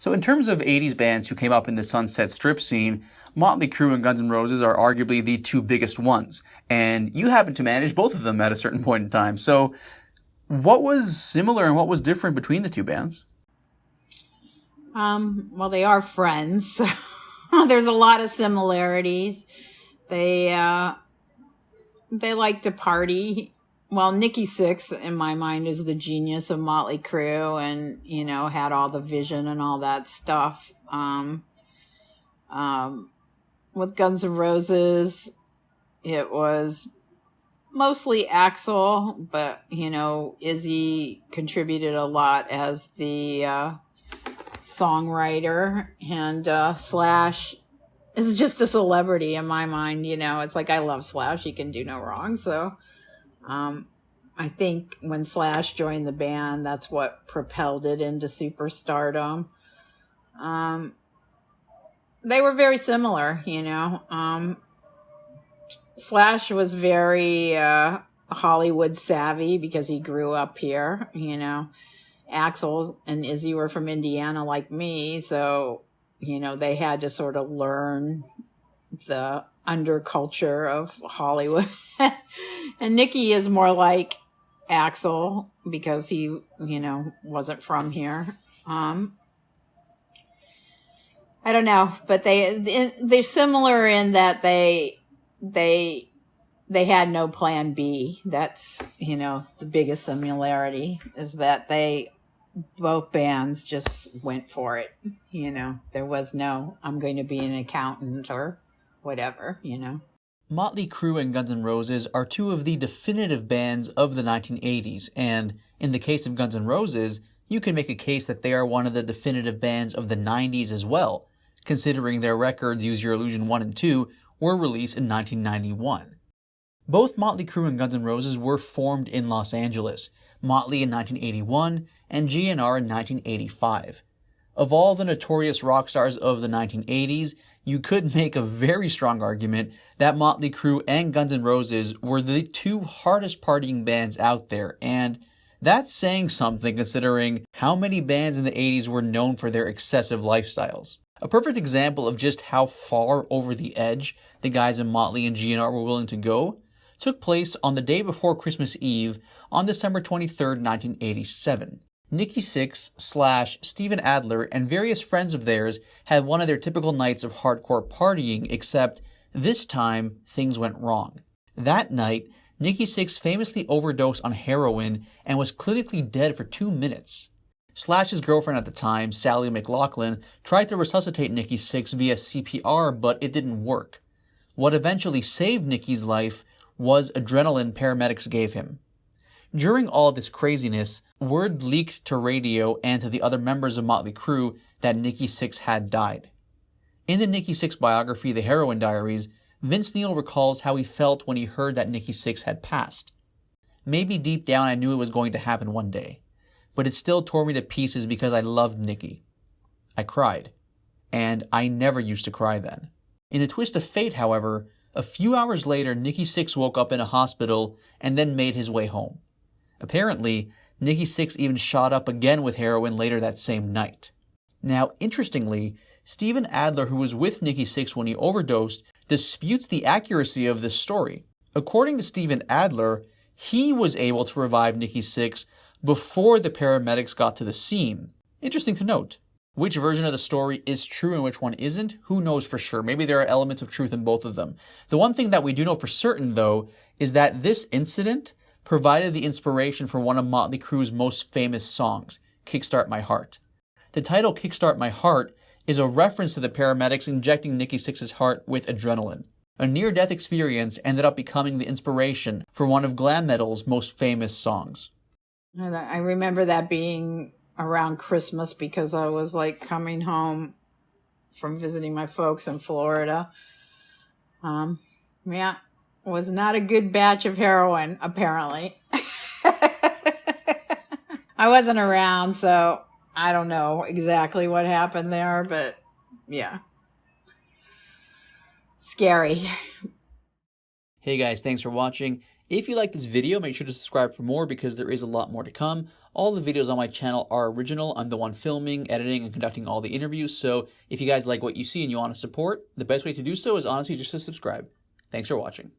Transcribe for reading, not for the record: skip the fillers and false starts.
So in terms of 80s bands who came up in the Sunset Strip scene, Motley Crue and Guns N' Roses are arguably the two biggest ones. And you happen to manage both of them at a certain point in time. So what was similar and what was different between the two bands? Well, they are friends. So there's a lot of similarities. They like to party. Well, Nikki Sixx, in my mind, is the genius of Motley Crue and, had all the vision and all that stuff. With Guns N' Roses, it was mostly Axl, but, Izzy contributed a lot as the songwriter, and Slash is just a celebrity in my mind. It's like, I love Slash. He can do no wrong. So I think when Slash joined the band, that's what propelled it into superstardom. They were very similar, Slash was very Hollywood savvy because he grew up here, Axl and Izzy were from Indiana like me, so, they had to sort of learn the underculture of Hollywood. And Nikki is more like Axl because he, wasn't from here. I don't know, but they're similar in that they had no plan B. That's, the biggest similarity is that both bands just went for it. There was no, I'm going to be an accountant or whatever, Motley Crue and Guns N' Roses are two of the definitive bands of the 1980s, and in the case of Guns N' Roses, you can make a case that they are one of the definitive bands of the 90s as well, considering their records Use Your Illusion 1 and 2 were released in 1991. Both Motley Crue and Guns N' Roses were formed in Los Angeles, Motley in 1981 and GN'R in 1985. Of all the notorious rock stars of the 1980s, you could make a very strong argument that Motley Crue and Guns N' Roses were the two hardest partying bands out there, and that's saying something considering how many bands in the 80s were known for their excessive lifestyles. A perfect example of just how far over the edge the guys in Motley and GN'R were willing to go took place on the day before Christmas Eve on December 23rd, 1987. Nikki Sixx / Steven Adler and various friends of theirs had one of their typical nights of hardcore partying, except this time things went wrong. That night, Nikki Sixx famously overdosed on heroin and was clinically dead for 2 minutes. Slash's girlfriend at the time, Sally McLaughlin, tried to resuscitate Nikki Sixx via CPR, but it didn't work. What eventually saved Nikki's life was adrenaline paramedics gave him. During all this craziness, word leaked to radio and to the other members of Motley Crue that Nikki Sixx had died. In the Nikki Sixx biography, The Heroin Diaries, Vince Neil recalls how he felt when he heard that Nikki Sixx had passed. Maybe deep down I knew it was going to happen one day, but it still tore me to pieces because I loved Nikki. I cried, and I never used to cry then. In a twist of fate, however, a few hours later, Nikki Sixx woke up in a hospital and then made his way home. Apparently, Nikki Sixx even shot up again with heroin later that same night. Now, interestingly, Steven Adler, who was with Nikki Sixx when he overdosed, disputes the accuracy of this story. According to Steven Adler, he was able to revive Nikki Sixx before the paramedics got to the scene. Interesting to note. Which version of the story is true and which one isn't? Who knows for sure? Maybe there are elements of truth in both of them. The one thing that we do know for certain, though, is that this incident provided the inspiration for one of Motley Crue's most famous songs, Kickstart My Heart. The title Kickstart My Heart is a reference to the paramedics injecting Nikki Sixx's heart with adrenaline. A near-death experience ended up becoming the inspiration for one of glam metal's most famous songs. I remember that being around Christmas because I was coming home from visiting my folks in Florida. Was not a good batch of heroin, apparently. I wasn't around, so I don't know exactly what happened there, but yeah. Scary. Hey guys, thanks for watching. If you like this video, make sure to subscribe for more because there is a lot more to come. All the videos on my channel are original. I'm the one filming, editing, and conducting all the interviews. So if you guys like what you see and you want to support, the best way to do so is honestly just to subscribe. Thanks for watching.